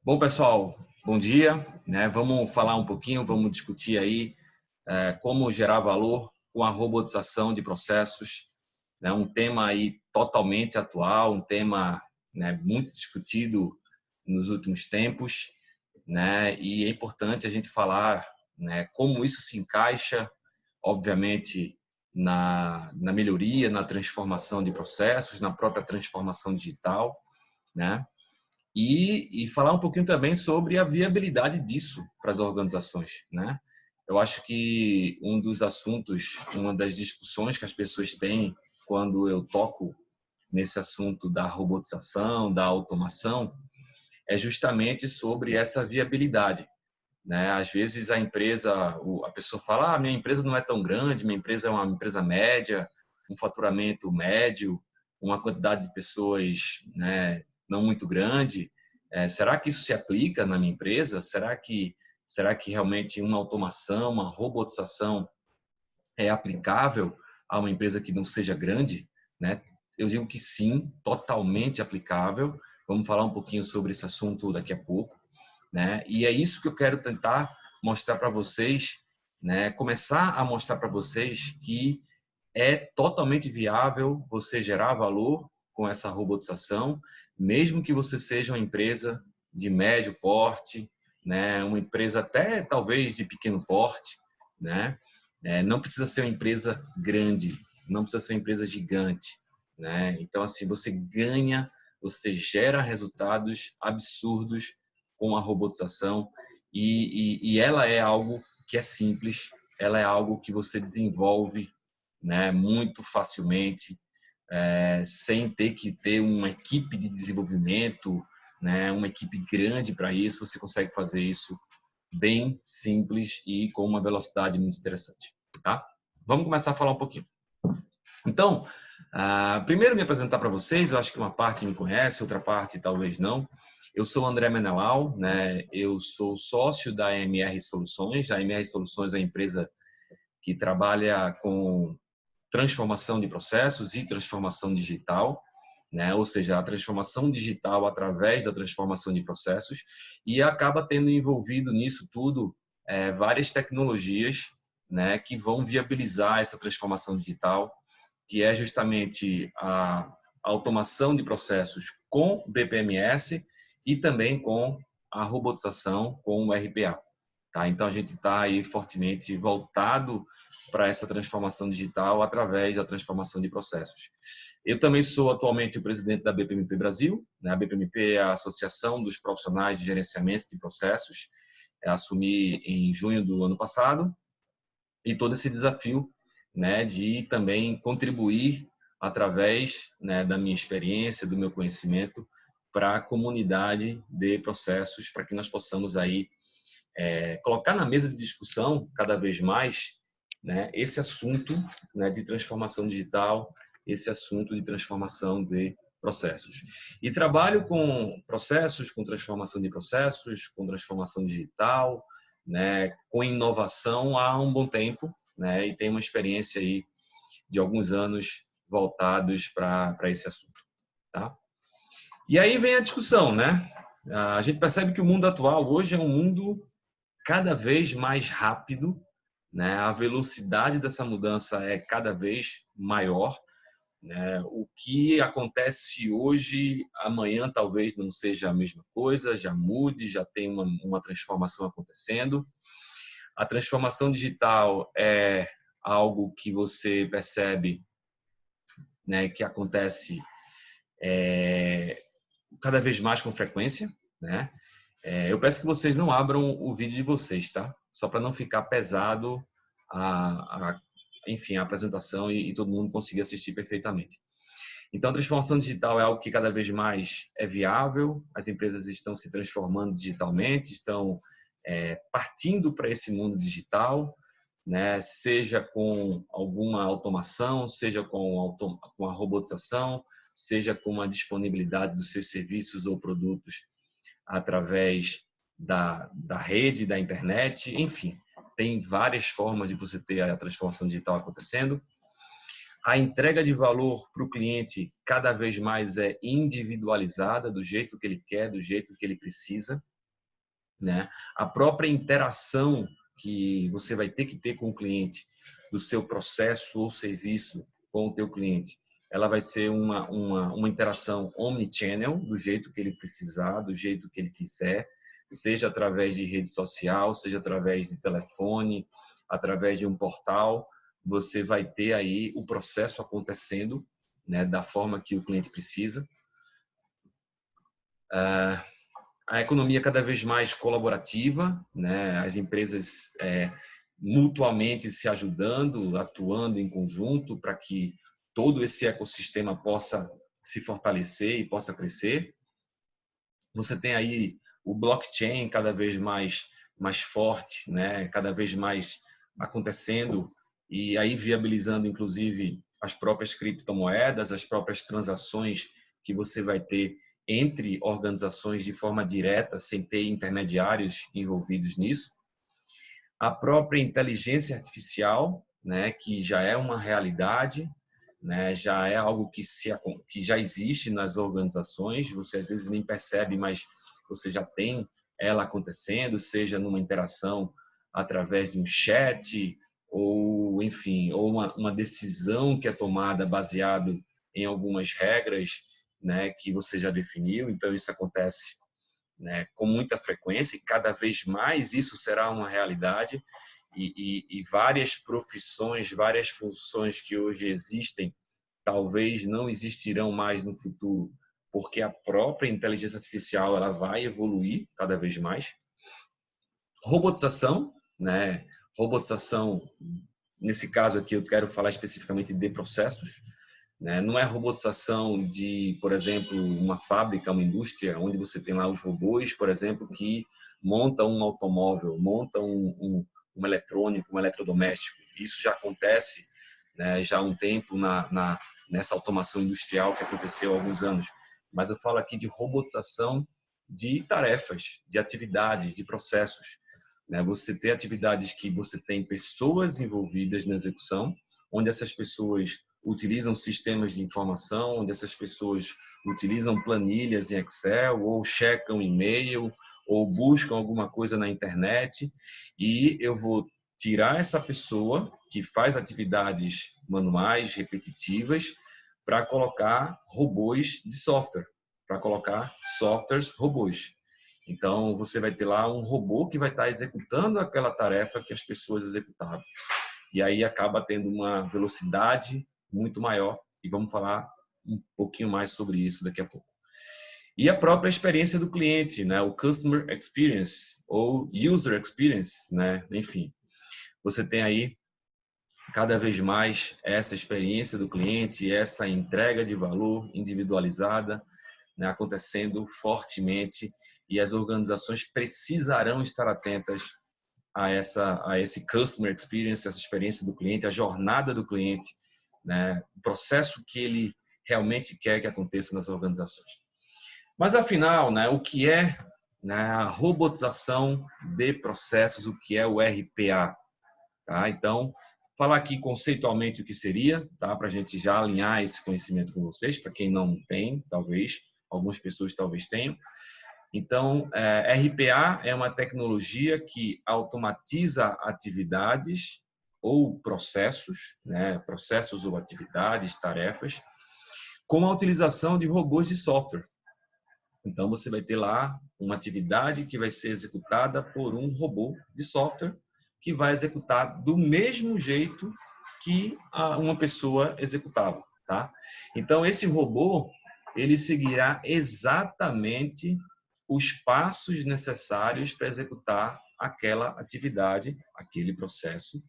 Bom, pessoal, bom dia, né? Vamos falar um pouquinho, vamos discutir aí como gerar valor com a robotização de processos, né? Um tema aí totalmente atual, um tema, né, muito discutido nos últimos tempos, né? E é importante a gente falar, né, como isso se encaixa, obviamente, na melhoria, na transformação de processos, na própria transformação digital, né? E falar um pouquinho também sobre a viabilidade disso para as organizações, né? Eu acho que um dos assuntos, uma das discussões que as pessoas têm quando eu toco nesse assunto da robotização, da automação, é justamente sobre essa viabilidade, né? Às vezes a pessoa fala: minha empresa não é tão grande, minha empresa é uma empresa média, um faturamento médio, uma quantidade de pessoas, né, não muito grande. Será que isso se aplica na minha empresa? Será que realmente uma automação, uma robotização é aplicável a uma empresa que não seja grande, né? Eu digo que sim, totalmente aplicável. Vamos falar um pouquinho sobre esse assunto daqui a pouco, né? E é isso que eu quero tentar mostrar para vocês, né? Começar a mostrar para vocês que é totalmente viável você gerar valor com essa robotização, mesmo que você seja uma empresa de médio porte, né? Uma empresa até talvez de pequeno porte, né? Não precisa ser uma empresa grande, não precisa ser uma empresa gigante, né? Então, assim, você gera resultados absurdos com a robotização e ela é algo que é simples, ela é algo que você desenvolve, né, muito facilmente, sem ter que ter uma equipe de desenvolvimento, né, uma equipe grande para isso. Você consegue fazer isso bem simples e com uma velocidade muito interessante, tá? Vamos começar a falar um pouquinho. Então, primeiro me apresentar para vocês. Eu acho que uma parte me conhece, outra parte talvez não. Eu sou André Menelau, né? Eu sou sócio da MR Soluções. A MR Soluções é uma empresa que trabalha com transformação de processos e transformação digital, né? Ou seja, a transformação digital através da transformação de processos, e acaba tendo envolvido nisso tudo várias tecnologias, né, que vão viabilizar essa transformação digital, que é justamente a automação de processos com BPMS e também com a robotização com o RPA. Tá? Então, a gente está aí fortemente voltado para essa transformação digital através da transformação de processos. Eu também sou atualmente o presidente da BPMP Brasil, né? A BPMP é a Associação dos Profissionais de Gerenciamento de Processos. Assumi em junho do ano passado, e todo esse desafio, né, de também contribuir através, né, da minha experiência, do meu conhecimento para a comunidade de processos, para que nós possamos aí colocar na mesa de discussão cada vez mais, né, esse assunto, né, de transformação digital, esse assunto de transformação de processos. E trabalho com processos, com transformação de processos, com transformação digital, né, com inovação há um bom tempo, né, e tenho uma experiência aí de alguns anos voltados para esse assunto, tá? E aí vem a discussão, né? A gente percebe que o mundo atual hoje é um mundo cada vez mais rápido, né? A velocidade dessa mudança é cada vez maior, né? O que acontece hoje, amanhã talvez não seja a mesma coisa, já mude, já tem uma transformação acontecendo. A transformação digital é algo que você percebe, né, que acontece cada vez mais com frequência, né? Eu peço que vocês não abram o vídeo de vocês, tá? Só para não ficar pesado enfim, a apresentação e todo mundo conseguir assistir perfeitamente. Então, a transformação digital é algo que cada vez mais é viável. As empresas estão se transformando digitalmente, estão partindo para esse mundo digital, né? Seja com alguma automação, seja com a robotização, seja com a disponibilidade dos seus serviços ou produtos através da rede, da internet, enfim, tem várias formas de você ter a transformação digital acontecendo. A entrega de valor para o cliente cada vez mais é individualizada, do jeito que ele quer, do jeito que ele precisa, né? A própria interação que você vai ter que ter com o cliente, do seu processo ou serviço com o teu cliente, ela vai ser uma interação omnichannel, do jeito que ele precisar, do jeito que ele quiser, seja através de rede social, seja através de telefone, através de um portal, você vai ter aí o processo acontecendo, né, da forma que o cliente precisa. A economia cada vez mais colaborativa, né, as empresas mutuamente se ajudando, atuando em conjunto para que todo esse ecossistema possa se fortalecer e possa crescer. Você tem aí o blockchain cada vez mais forte, né? Cada vez mais acontecendo e aí viabilizando inclusive as próprias criptomoedas, as próprias transações que você vai ter entre organizações de forma direta, sem ter intermediários envolvidos nisso. A própria inteligência artificial, né, que já é uma realidade, né, já é algo que já existe nas organizações, você às vezes nem percebe, mas você já tem ela acontecendo, seja numa interação através de um chat, ou enfim, ou uma decisão que é tomada baseado em algumas regras, né, que você já definiu. Então isso acontece, né, com muita frequência, e cada vez mais isso será uma realidade, e várias profissões, várias funções que hoje existem, talvez não existirão mais no futuro, porque a própria inteligência artificial ela vai evoluir cada vez mais. Robotização, né? Robotização, nesse caso aqui eu quero falar especificamente de processos, né? Não é robotização de, por exemplo, uma fábrica, uma indústria, onde você tem lá os robôs, por exemplo, que montam um automóvel, montam um eletrônico, um eletrodoméstico. Isso já acontece, né, já há um tempo nessa automação industrial que aconteceu há alguns anos. Mas eu falo aqui de robotização de tarefas, de atividades, de processos, né? Você tem atividades que você tem pessoas envolvidas na execução, onde essas pessoas utilizam sistemas de informação, onde essas pessoas utilizam planilhas em Excel, ou checam e-mail, ou buscam alguma coisa na internet, e eu vou tirar essa pessoa que faz atividades manuais, repetitivas, para colocar robôs de software, para colocar softwares robôs. Então, você vai ter lá um robô que vai estar executando aquela tarefa que as pessoas executavam. E aí acaba tendo uma velocidade muito maior. E vamos falar um pouquinho mais sobre isso daqui a pouco. E a própria experiência do cliente, né? O Customer Experience ou User Experience, né? Enfim, você tem aí cada vez mais essa experiência do cliente, essa entrega de valor individualizada, né, acontecendo fortemente, e as organizações precisarão estar atentas a esse customer experience, essa experiência do cliente, a jornada do cliente, né, o processo que ele realmente quer que aconteça nas organizações. Mas afinal, né, o que é, né, a robotização de processos, o que é o RPA? Tá? Então, falar aqui conceitualmente o que seria, tá? Para a gente já alinhar esse conhecimento com vocês, para quem não tem, talvez, algumas pessoas talvez tenham. Então, RPA é uma tecnologia que automatiza atividades ou processos, né? Processos ou atividades, tarefas, com a utilização de robôs de software. Então, você vai ter lá uma atividade que vai ser executada por um robô de software que vai executar do mesmo jeito que uma pessoa executava, tá? Então, esse robô, ele seguirá exatamente os passos necessários para executar aquela atividade, aquele processo.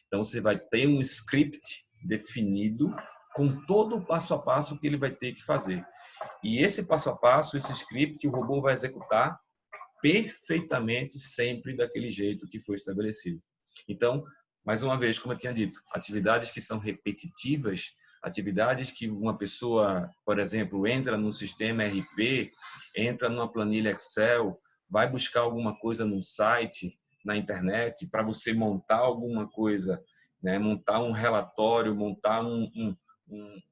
Então, você vai ter um script definido com todo o passo a passo que ele vai ter que fazer. E esse passo a passo, esse script, o robô vai executar perfeitamente sempre daquele jeito que foi estabelecido. Então, mais uma vez, como eu tinha dito, atividades que são repetitivas, atividades que uma pessoa, por exemplo, entra no sistema RP, entra numa planilha Excel, vai buscar alguma coisa num site, na internet, para você montar alguma coisa, né? Montar um relatório, montar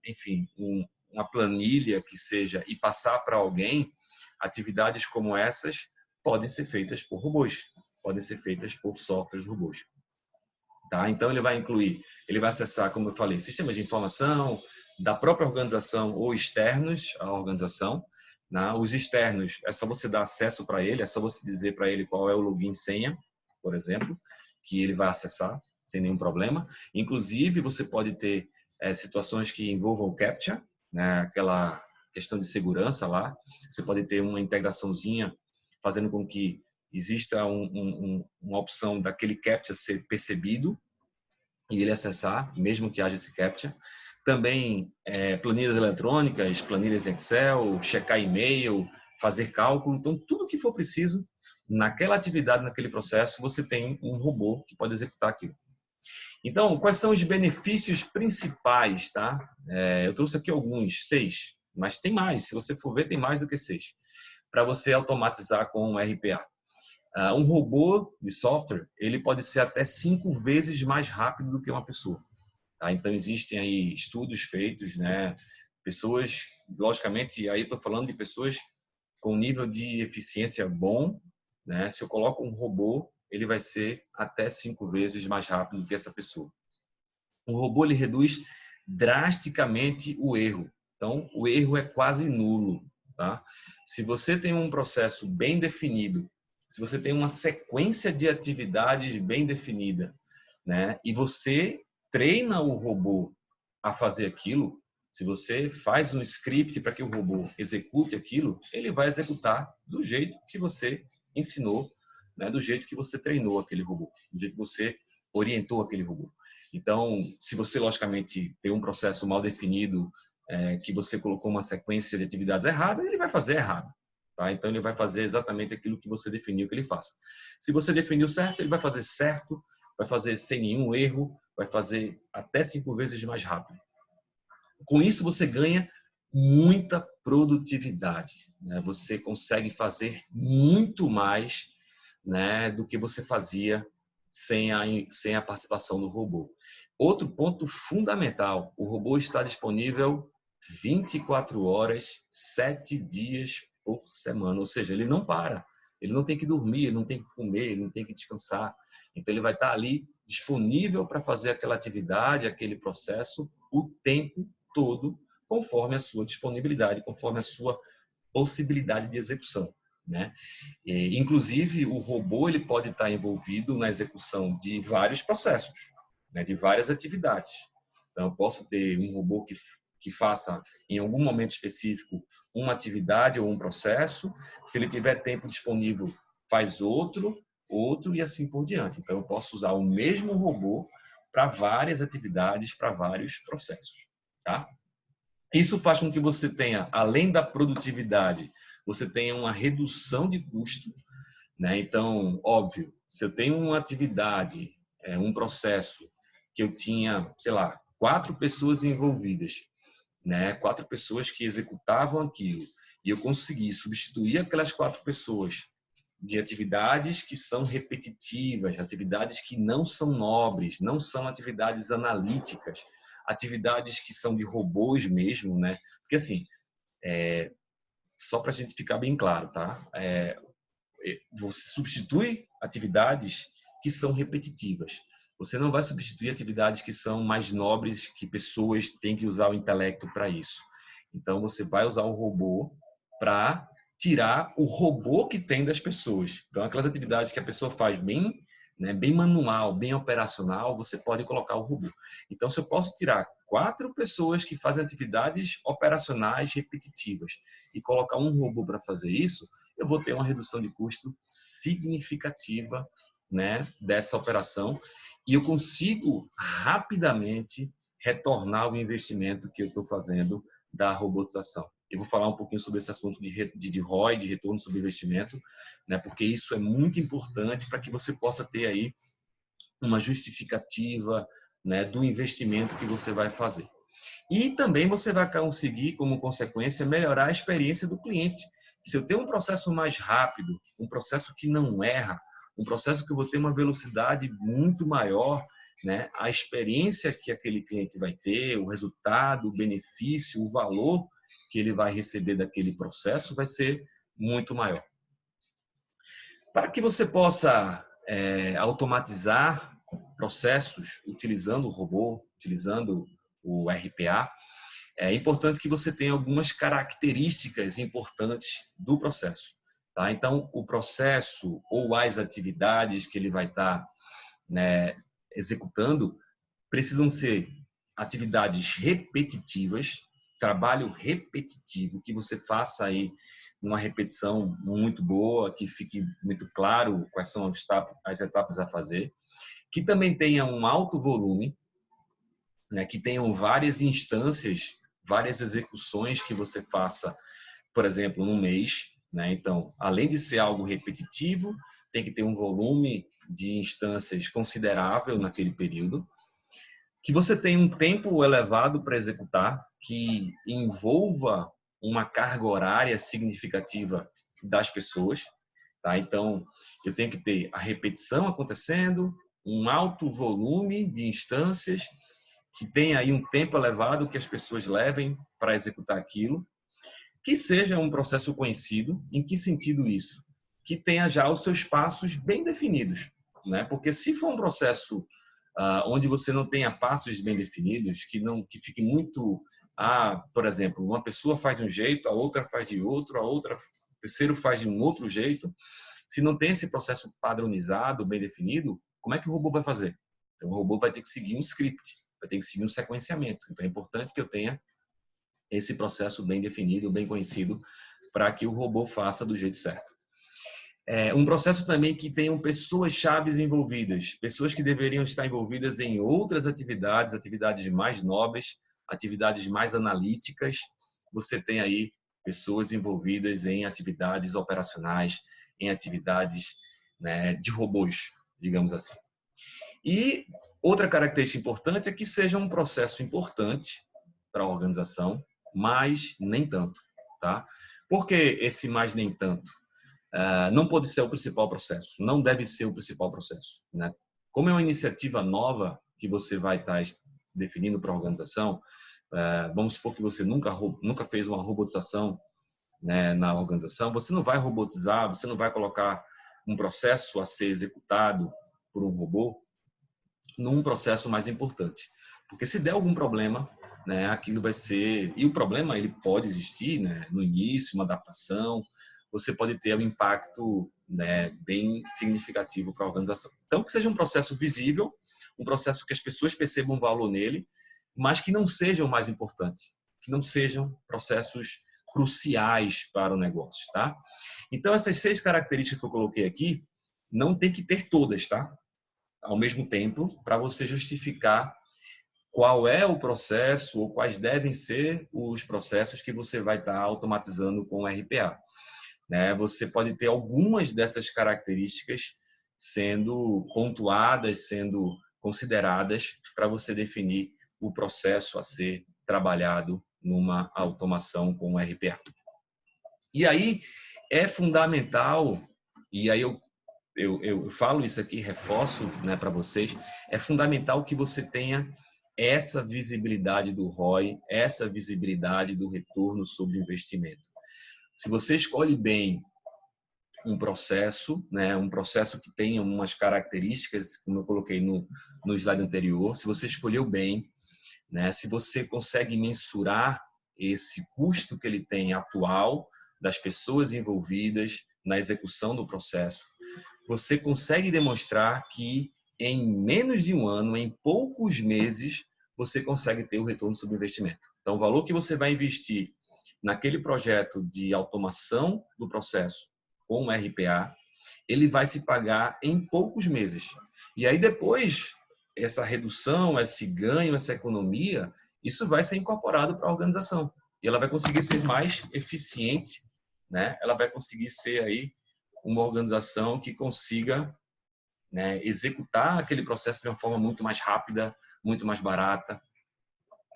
enfim, uma planilha que seja, e passar para alguém, atividades como essas podem ser feitas por robôs, podem ser feitas por softwares robôs. Tá? Então, ele vai incluir, ele vai acessar, como eu falei, sistemas de informação da própria organização ou externos à organização. Né? Os externos, é só você dar acesso para ele, é só você dizer para ele qual é o login e senha, por exemplo, que ele vai acessar sem nenhum problema. Inclusive, você pode ter situações que envolvam o CAPTCHA, né? Aquela questão de segurança lá. Você pode ter uma integraçãozinha fazendo com que exista uma opção daquele CAPTCHA ser percebido e ele acessar, mesmo que haja esse CAPTCHA. Também planilhas eletrônicas, planilhas Excel, checar e-mail, fazer cálculo. Então, tudo que for preciso naquela atividade, naquele processo, você tem um robô que pode executar aquilo. Então, quais são os benefícios principais, tá? Eu trouxe aqui alguns, 6, mas tem mais. Se você for ver, tem mais do que 6, para você automatizar com o RPA. Um robô de software, ele pode ser até 5 vezes mais rápido do que uma pessoa. Tá? Então, existem aí estudos feitos, né? Pessoas, logicamente, aí estou falando de pessoas com nível de eficiência bom, né? Se eu coloco um robô, ele vai ser até 5 vezes mais rápido do que essa pessoa. O robô ele reduz drasticamente o erro. Então, o erro é quase nulo. Tá? Se você tem um processo bem definido, se você tem uma sequência de atividades bem definida, né? E você treina o robô a fazer aquilo, se você faz um script para que o robô execute aquilo, ele vai executar do jeito que você ensinou, né? Do jeito que você treinou aquele robô, do jeito que você orientou aquele robô. Então, se você, logicamente, tem um processo mal definido, que você colocou uma sequência de atividades errada, ele vai fazer errado. Tá? Então, ele vai fazer exatamente aquilo que você definiu que ele faça. Se você definiu certo, ele vai fazer certo, vai fazer sem nenhum erro, vai fazer até 5 vezes mais rápido. Com isso, você ganha muita produtividade. Né? Você consegue fazer muito mais, né, do que você fazia sem a participação do robô. Outro ponto fundamental, o robô está disponível 24 horas, 7 dias por semana, ou seja, ele não para, ele não tem que dormir, ele não tem que comer, ele não tem que descansar. Então, ele vai estar ali disponível para fazer aquela atividade, aquele processo, o tempo todo, conforme a sua disponibilidade, conforme a sua possibilidade de execução. Né? Inclusive, o robô ele pode estar envolvido na execução de vários processos, né? De várias atividades. Então, eu posso ter um robô que faça, em algum momento específico, uma atividade ou um processo. Se ele tiver tempo disponível, faz outro e assim por diante. Então, eu posso usar o mesmo robô para várias atividades, para vários processos. Tá? Isso faz com que você tenha, além da produtividade, você tenha uma redução de custo, né? Então, óbvio, se eu tenho uma atividade, um processo que eu tinha, sei lá, 4 pessoas envolvidas, né? 4 pessoas que executavam aquilo, e eu consegui substituir aquelas 4 pessoas de atividades que são repetitivas, atividades que não são nobres, não são atividades analíticas, atividades que são de robôs mesmo, né? Porque assim, só para a gente ficar bem claro, tá? Você substitui atividades que são repetitivas. Você não vai substituir atividades que são mais nobres, que pessoas têm que usar o intelecto para isso. Então, você vai usar o robô para tirar o robô que tem das pessoas. Então, aquelas atividades que a pessoa faz bem, né, bem manual, bem operacional, você pode colocar o robô. Então, se eu posso tirar 4 pessoas que fazem atividades operacionais repetitivas e colocar um robô para fazer isso, eu vou ter uma redução de custo significativa, né, dessa operação, e eu consigo rapidamente retornar o investimento que eu estou fazendo da robotização. Eu vou falar um pouquinho sobre esse assunto de ROI, de retorno sobre investimento, né, porque isso é muito importante para que você possa ter aí uma justificativa, né, do investimento que você vai fazer. E também você vai conseguir, como consequência, melhorar a experiência do cliente. Se eu tenho um processo mais rápido, um processo que não erra, um processo que eu vou ter uma velocidade muito maior, né? A experiência que aquele cliente vai ter, o resultado, o benefício, o valor que ele vai receber daquele processo vai ser muito maior. Para que você possa automatizar processos utilizando o robô, utilizando o RPA, é importante que você tenha algumas características importantes do processo. Tá? Então, o processo ou as atividades que ele vai estar, né, executando precisam ser atividades repetitivas, trabalho repetitivo, que você faça aí uma repetição muito boa, que fique muito claro quais são as etapas a fazer, que também tenha um alto volume, né, que tenham várias instâncias, várias execuções que você faça, por exemplo, num mês, né? Então, além de ser algo repetitivo, tem que ter um volume de instâncias considerável naquele período, que você tenha um tempo elevado para executar, que envolva uma carga horária significativa das pessoas, tá? Então, eu tenho que ter a repetição acontecendo, um alto volume de instâncias, que tenha aí um tempo elevado que as pessoas levem para executar aquilo, que seja um processo conhecido. Em que sentido isso? Que tenha já os seus passos bem definidos, né? Porque se for um processo onde você não tenha passos bem definidos, que fique muito, por exemplo, uma pessoa faz de um jeito, a outra faz de outro, o terceiro faz de um outro jeito. Se não tem esse processo padronizado, bem definido, como é que o robô vai fazer? Então, o robô vai ter que seguir um script, vai ter que seguir um sequenciamento. Então, é importante que eu tenha esse processo bem definido, bem conhecido, para que o robô faça do jeito certo. Um processo também que tenham pessoas chaves envolvidas, pessoas que deveriam estar envolvidas em outras atividades, atividades mais nobres, atividades mais analíticas. Você tem aí pessoas envolvidas em atividades operacionais, em atividades, né, de robôs, digamos assim. E outra característica importante é que seja um processo importante para a organização, mas nem tanto, tá? Por que esse mais nem tanto? Não pode ser o principal processo, não deve ser o principal processo, né? Como é uma iniciativa nova que você vai estar definindo para a organização, vamos supor que você nunca fez uma robotização, né, na organização, você não vai robotizar, você não vai colocar um processo a ser executado por um robô num processo mais importante, porque se der algum problema, né, aquilo vai ser, e o problema ele pode existir, né, no início, uma adaptação, você pode ter um impacto, né, bem significativo para a organização. Então, que seja um processo visível, um processo que as pessoas percebam valor nele, mas que não sejam mais importantes, que não sejam processos cruciais para o negócio, tá? Então, essas 6 características que eu coloquei aqui, não tem que ter todas, tá? Ao mesmo tempo, para você justificar qual é o processo ou quais devem ser os processos que você vai estar automatizando com o RPA. Né? Você pode ter algumas dessas características sendo pontuadas, sendo consideradas para você definir o processo a ser trabalhado numa automação com o RPA. E aí é fundamental, e aí eu falo isso aqui, reforço, né, para vocês, é fundamental que você tenha essa visibilidade do ROI, essa visibilidade do retorno sobre o investimento. Se você escolhe bem um processo, né, um processo que tenha umas características, como eu coloquei no slide anterior, se você escolheu bem, né, se você consegue mensurar esse custo que ele tem atual das pessoas envolvidas na execução do processo, você consegue demonstrar que em menos de um ano, em poucos meses, você consegue ter o retorno sobre o investimento. Então, o valor que você vai investir naquele projeto de automação do processo com o RPA, ele vai se pagar em poucos meses. E aí depois, essa redução, esse ganho, essa economia, isso vai ser incorporado para a organização. E ela vai conseguir ser mais eficiente, né? Ela vai conseguir ser aí uma organização que consiga, né, executar aquele processo de uma forma muito mais rápida, muito mais barata,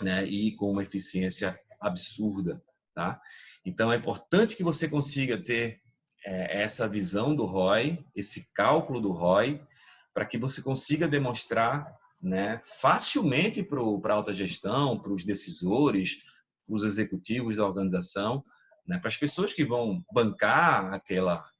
né, e com uma eficiência absurda, tá? Então é importante que você consiga ter essa visão do ROI, esse cálculo do ROI, para que você consiga demonstrar, né, facilmente para a alta gestão, para os decisores, para os executivos da organização, né, para as pessoas que vão bancar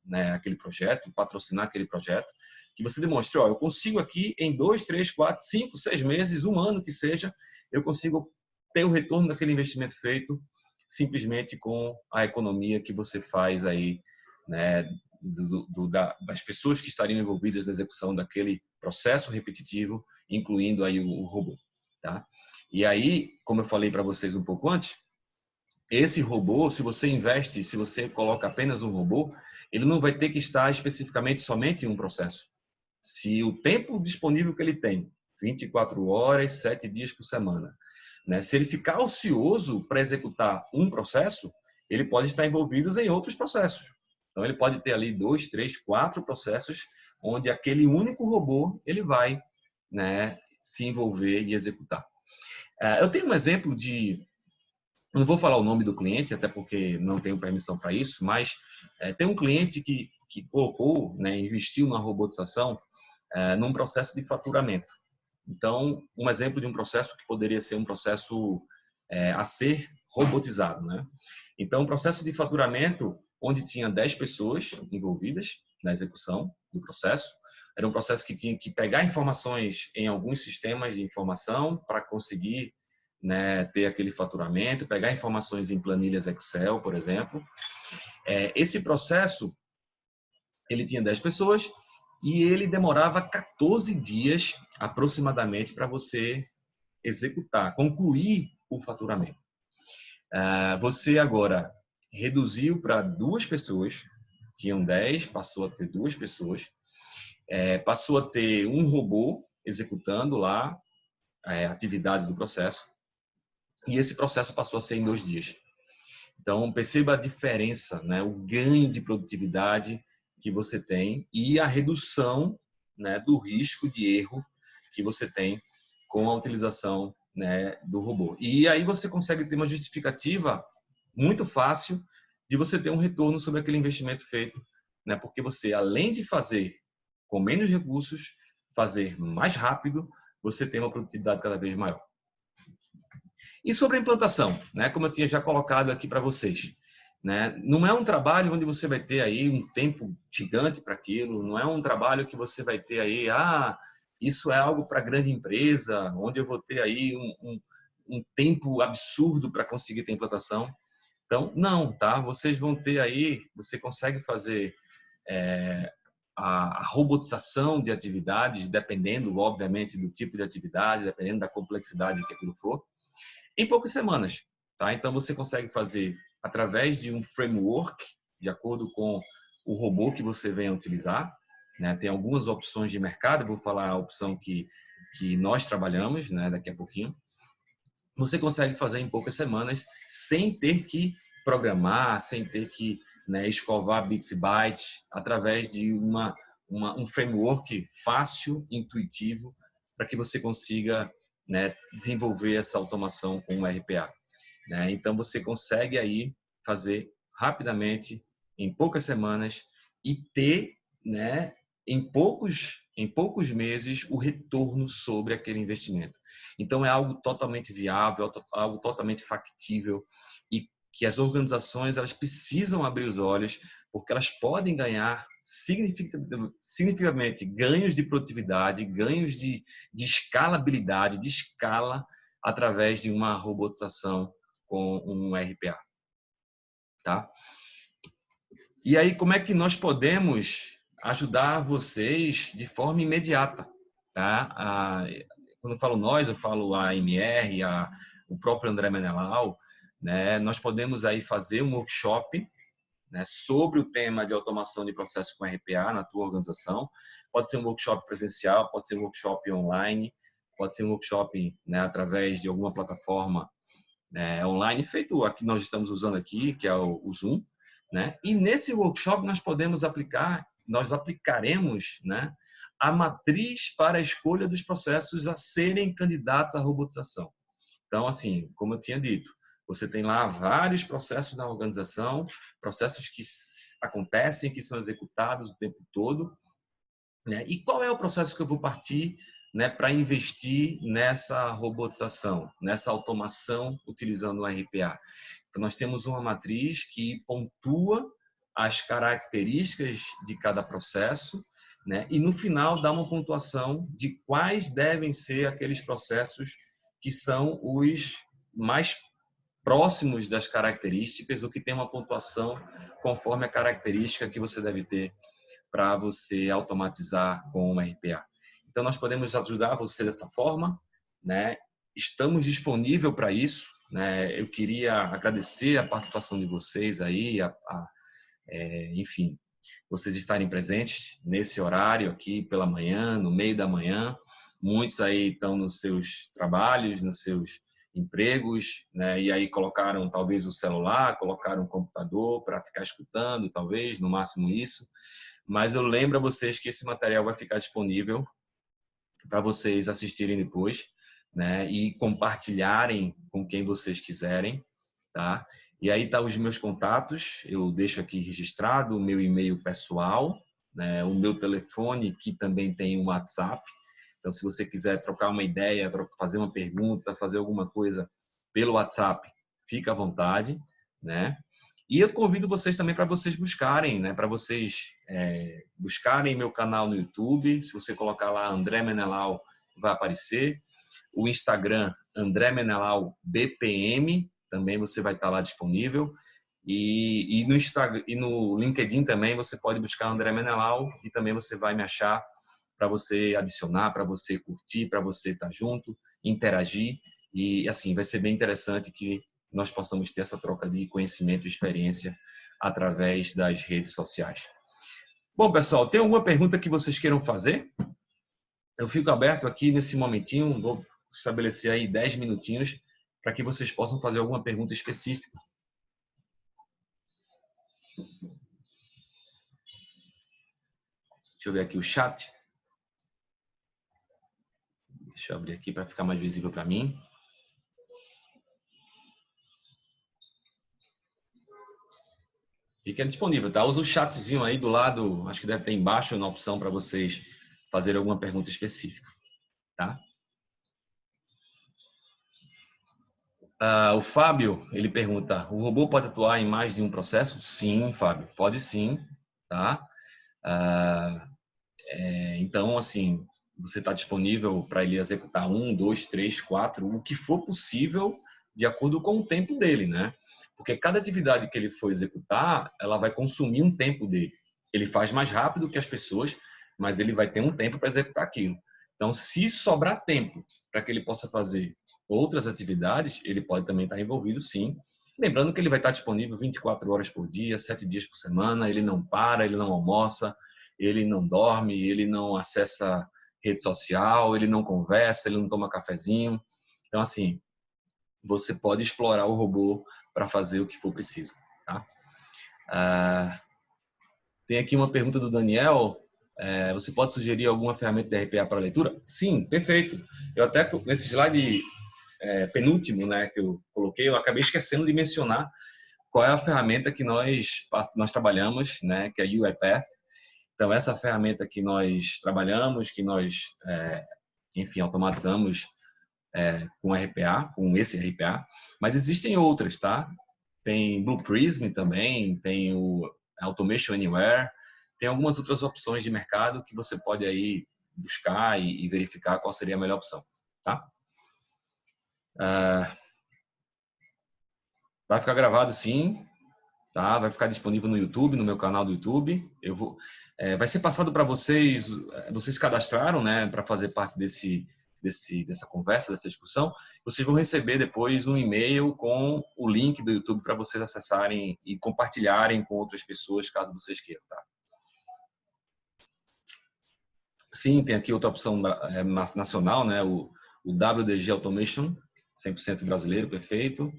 né, aquele projeto, patrocinar aquele projeto, que você demonstre, ó, eu consigo aqui em 2, 3, 4, 5, 6 meses, um ano que seja, eu consigo ter o retorno daquele investimento feito simplesmente com a economia que você faz aí, né, das pessoas que estariam envolvidas na execução daquele processo repetitivo, incluindo aí o robô, tá? E aí, como eu falei para vocês um pouco antes, esse robô, se você investe, se você coloca apenas um robô, ele não vai ter que estar especificamente somente em um processo. Se o tempo disponível que ele tem, 24 horas, 7 dias por semana, né? Se ele ficar ocioso para executar um processo, ele pode estar envolvido em outros processos. Então, ele pode ter ali 2, 3, 4 processos onde aquele único robô ele vai, né, se envolver e executar. Eu tenho um exemplo de... Não vou falar o nome do cliente, até porque não tenho permissão para isso, mas tem um cliente que colocou, né, investiu na robotização num processo de faturamento. Então, um exemplo de um processo que poderia ser um processo a ser robotizado, né? Então, um processo de faturamento onde tinha 10 pessoas envolvidas na execução do processo. Era um processo que tinha que pegar informações em alguns sistemas de informação para conseguir, né, ter aquele faturamento, pegar informações em planilhas Excel, por exemplo. Esse processo, ele tinha 10 pessoas e ele demorava 14 dias aproximadamente para você executar, concluir o faturamento. Você agora reduziu para 2 pessoas, tinham 10, passou a ter 2 pessoas, passou a ter um robô executando lá atividades do processo, e esse processo passou a ser em 2 dias. Então, perceba a diferença, né? O ganho de produtividade que você tem e a redução, né, do risco de erro que você tem com a utilização, né, do robô. E aí você consegue ter uma justificativa muito fácil de você ter um retorno sobre aquele investimento feito, né? Porque você, além de fazer com menos recursos, fazer mais rápido, você tem uma produtividade cada vez maior. E sobre a implantação, né? Como eu tinha já colocado aqui para vocês, né? Não é um trabalho onde você vai ter aí um tempo gigante para aquilo, não é um trabalho que você vai ter aí, isso é algo para grande empresa, onde eu vou ter aí um tempo absurdo para conseguir ter implantação. Então, não, tá? Vocês vão ter aí, você consegue fazer a robotização de atividades, dependendo, obviamente, do tipo de atividade, dependendo da complexidade que aquilo for, em poucas semanas, tá? Então você consegue fazer através de um framework, de acordo com o robô que você venha utilizar, né? Tem algumas opções de mercado, eu vou falar a opção que nós trabalhamos, né, daqui a pouquinho. Você consegue fazer em poucas semanas sem ter que programar, sem ter que, né, escovar bits e bytes, através de um framework fácil, intuitivo, para que você consiga, né, desenvolver essa automação com o RPA. Né? Então, você consegue aí fazer rapidamente, em poucas semanas, e ter, né, em poucos meses, o retorno sobre aquele investimento. Então, é algo totalmente viável, algo totalmente factível, e que as organizações elas precisam abrir os olhos, porque elas podem ganhar significativamente ganhos de produtividade, ganhos de escalabilidade, de escala, através de uma robotização com um RPA. Tá? E aí, como é que nós podemos ajudar vocês de forma imediata? Tá? Quando eu falo nós, eu falo a AMR, o próprio André Menelau, né? Nós podemos aí fazer um workshop, né, sobre o tema de automação de processos com RPA na tua organização. Pode ser um workshop presencial, pode ser um workshop online, pode ser um workshop, né, através de alguma plataforma online, feito a que nós estamos usando aqui, que é o Zoom, né? E nesse workshop nós aplicaremos, né, a matriz para a escolha dos processos a serem candidatos à robotização. Então, assim, como eu tinha dito, você tem lá vários processos na organização, processos que acontecem, que são executados o tempo todo, né? E qual é o processo que eu vou partir, né, para investir nessa robotização, nessa automação utilizando o RPA? Então, nós temos uma matriz que pontua as características de cada processo, né? E no final dá uma pontuação de quais devem ser aqueles processos que são os mais próximos das características, ou que tem uma pontuação conforme a característica que você deve ter para você automatizar com o RPA. Então, nós podemos ajudar você dessa forma, né? Estamos disponíveis para isso, né? Eu queria agradecer a participação de vocês aí, enfim, vocês estarem presentes nesse horário aqui pela manhã, no meio da manhã. Muitos aí estão nos seus trabalhos, nos seus empregos, né? E aí colocaram talvez o celular, colocaram o computador para ficar escutando, talvez, no máximo isso. Mas eu lembro a vocês que esse material vai ficar disponível para vocês assistirem depois, né? E compartilharem com quem vocês quiserem, tá? E aí tá os meus contatos, eu deixo aqui registrado o meu e-mail pessoal, né? O meu telefone, que também tem um WhatsApp. Então, se você quiser trocar uma ideia, fazer uma pergunta, fazer alguma coisa pelo WhatsApp, fica à vontade, né? E eu convido vocês também para vocês buscarem, né? Para vocês buscarem meu canal no YouTube. Se você colocar lá André Menelau, vai aparecer. O Instagram, André Menelau BPM, também você vai estar lá disponível. E no Instagram e no LinkedIn também você pode buscar André Menelau e também você vai me achar para você adicionar, para você curtir, para você estar junto, interagir. E assim, vai ser bem interessante que nós possamos ter essa troca de conhecimento e experiência através das redes sociais. Bom, pessoal, tem alguma pergunta que vocês queiram fazer? Eu fico aberto aqui nesse momentinho, vou estabelecer aí 10 minutinhos para que vocês possam fazer alguma pergunta específica. Deixa eu ver aqui o chat. Deixa eu abrir aqui para ficar mais visível para mim. Fica disponível, tá? Usa o chatzinho aí do lado, acho que deve ter embaixo na opção para vocês fazerem alguma pergunta específica, tá? O Fábio, ele pergunta, o robô pode atuar em mais de um processo? Sim, Fábio, pode sim, tá? Então, assim, você está disponível para ele executar 1, 2, 3, 4, o que for possível de acordo com o tempo dele, né? Porque cada atividade que ele for executar, ela vai consumir um tempo dele. Ele faz mais rápido que as pessoas, mas ele vai ter um tempo para executar aquilo. Então, se sobrar tempo para que ele possa fazer outras atividades, ele pode também estar envolvido, sim. Lembrando que ele vai estar disponível 24 horas por dia, 7 dias por semana, ele não para, ele não almoça, ele não dorme, ele não acessa rede social, ele não conversa, ele não toma cafezinho. Então, assim, você pode explorar o robô para fazer o que for preciso, tá? Tem aqui uma pergunta do Daniel. Você pode sugerir alguma ferramenta de RPA para leitura? Sim, perfeito. Eu até, nesse slide penúltimo, né, que eu coloquei, eu acabei esquecendo de mencionar qual é a ferramenta que nós trabalhamos, né, que é a UiPath. Então, essa ferramenta que nós trabalhamos, que nós, enfim, automatizamos com RPA, com esse RPA, mas existem outras, tá? Tem Blue Prism também, tem o Automation Anywhere, tem algumas outras opções de mercado que você pode aí buscar e verificar qual seria a melhor opção, tá? Vai ficar gravado sim, tá? Vai ficar disponível no YouTube, no meu canal do YouTube. Vai ser passado para vocês, vocês cadastraram, né, para fazer parte dessa conversa, dessa discussão. Vocês vão receber depois um e-mail com o link do YouTube para vocês acessarem e compartilharem com outras pessoas, caso vocês queiram, tá? Sim, tem aqui outra opção nacional, né? O WDG Automation, 100% brasileiro, perfeito.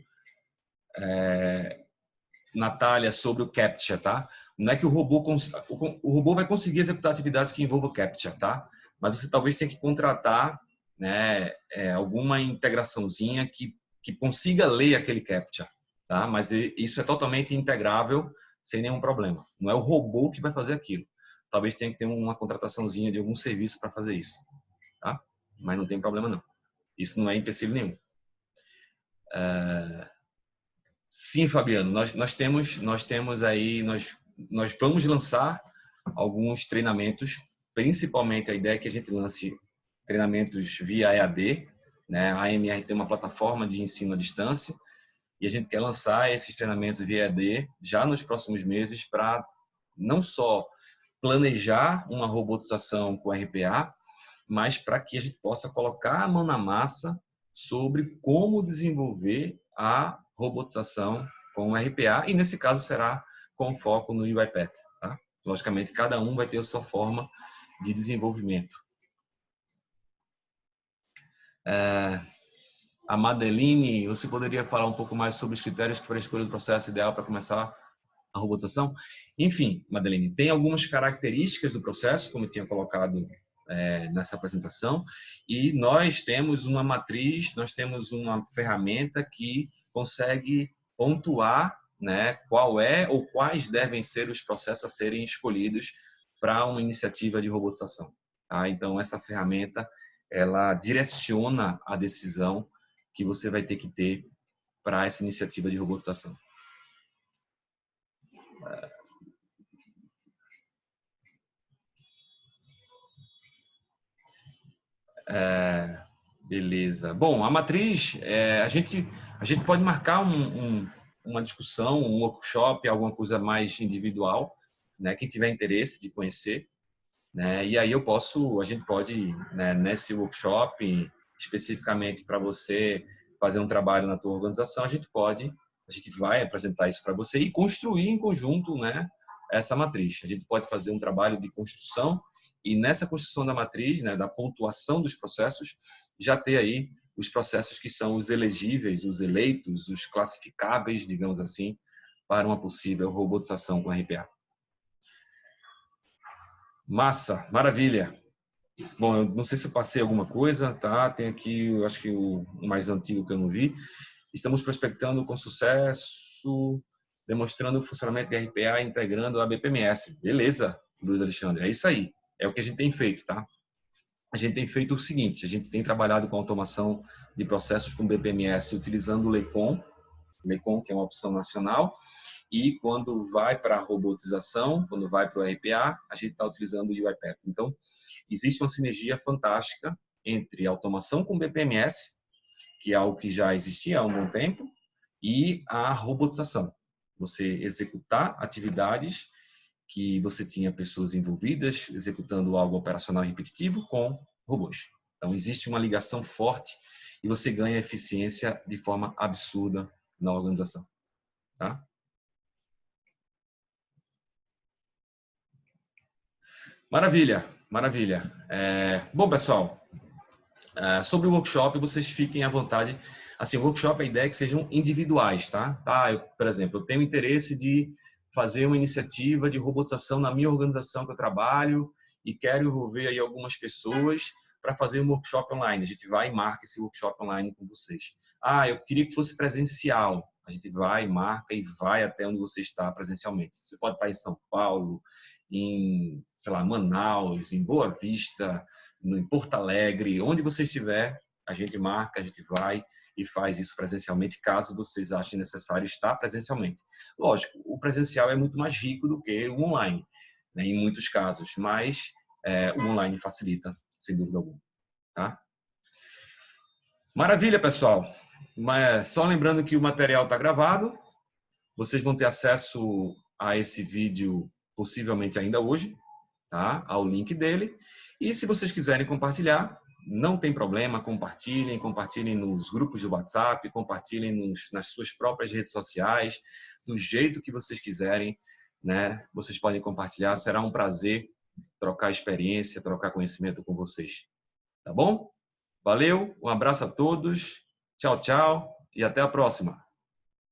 Natália, sobre o CAPTCHA, tá? Não é que o robô vai conseguir executar atividades que envolvam CAPTCHA, tá? Mas você talvez tenha que contratar, né, alguma integraçãozinha que consiga ler aquele CAPTCHA, tá? Mas isso é totalmente integrável, sem nenhum problema. Não é o robô que vai fazer aquilo. Talvez tenha que ter uma contrataçãozinha de algum serviço para fazer isso, tá? Mas não tem problema não. Isso não é empecilho nenhum. Sim, Fabiano, nós temos aí, nós nós vamos lançar alguns treinamentos, principalmente a ideia é que a gente lance treinamentos via EAD, né? A AMR tem uma plataforma de ensino à distância e a gente quer lançar esses treinamentos via EAD já nos próximos meses para não só planejar uma robotização com RPA, mas para que a gente possa colocar a mão na massa sobre como desenvolver a robotização com o RPA, e nesse caso será com foco no UiPath. Tá? Logicamente, cada um vai ter a sua forma de desenvolvimento. A Madeline, você poderia falar um pouco mais sobre os critérios para a escolha do processo ideal para começar a robotização? Enfim, Madeline, tem algumas características do processo, como eu tinha colocado nessa apresentação, e nós temos uma matriz, nós temos uma ferramenta que consegue pontuar, né, qual é ou quais devem ser os processos a serem escolhidos para uma iniciativa de robotização. Tá? Então, essa ferramenta, ela direciona a decisão que você vai ter que ter para essa iniciativa de robotização. Beleza. Bom, a matriz, a gente pode marcar uma discussão, um workshop, alguma coisa mais individual, né? Quem tiver interesse de conhecer, né? E aí a gente pode, né, nesse workshop, especificamente para você fazer um trabalho na tua organização, a gente vai apresentar isso para você e construir em conjunto, né, essa matriz. A gente pode fazer um trabalho de construção e nessa construção da matriz, né, da pontuação dos processos, já ter aí os processos que são os elegíveis, os eleitos, os classificáveis, digamos assim, para uma possível robotização com RPA. Massa, maravilha. Bom, eu não sei se eu passei alguma coisa, tá? Tem aqui, eu acho que o mais antigo que eu não vi. Estamos prospectando com sucesso, demonstrando o funcionamento de RPA integrando a BPMS. Beleza, Luiz Alexandre, é isso aí. É o que a gente tem feito, tá? A gente tem feito o seguinte, a gente tem trabalhado com automação de processos com BPMS utilizando o LECOM, que é uma opção nacional, e quando vai para a robotização, quando vai para o RPA, a gente está utilizando o UiPath. Então, existe uma sinergia fantástica entre automação com BPMS, que é algo que já existia há um bom tempo, e a robotização. Você executar atividades que você tinha pessoas envolvidas executando algo operacional repetitivo com robôs. Então, existe uma ligação forte e você ganha eficiência de forma absurda na organização. Tá? Maravilha, maravilha. Bom, pessoal, sobre o workshop, vocês fiquem à vontade. Assim, o workshop, a ideia é que sejam individuais, tá? Por exemplo, eu tenho interesse de fazer uma iniciativa de robotização na minha organização que eu trabalho e quero envolver aí algumas pessoas para fazer um workshop online. A gente vai e marca esse workshop online com vocês. Eu queria que fosse presencial. A gente vai, marca e vai até onde você está presencialmente. Você pode estar em São Paulo, em, sei lá, Manaus, em Boa Vista, em Porto Alegre, onde você estiver, a gente marca, a gente vai e faz isso presencialmente, caso vocês achem necessário estar presencialmente. Lógico, o presencial é muito mais rico do que o online, né, em muitos casos, mas o online facilita, sem dúvida alguma. Tá? Maravilha, pessoal. Mas só lembrando que o material está gravado, vocês vão ter acesso a esse vídeo possivelmente ainda hoje, tá? Ao link dele. E se vocês quiserem compartilhar, não tem problema, compartilhem nos grupos do WhatsApp, compartilhem nas suas próprias redes sociais, do jeito que vocês quiserem, né? Vocês podem compartilhar, será um prazer trocar experiência, trocar conhecimento com vocês. Tá bom? Valeu, um abraço a todos, tchau, tchau e até a próxima.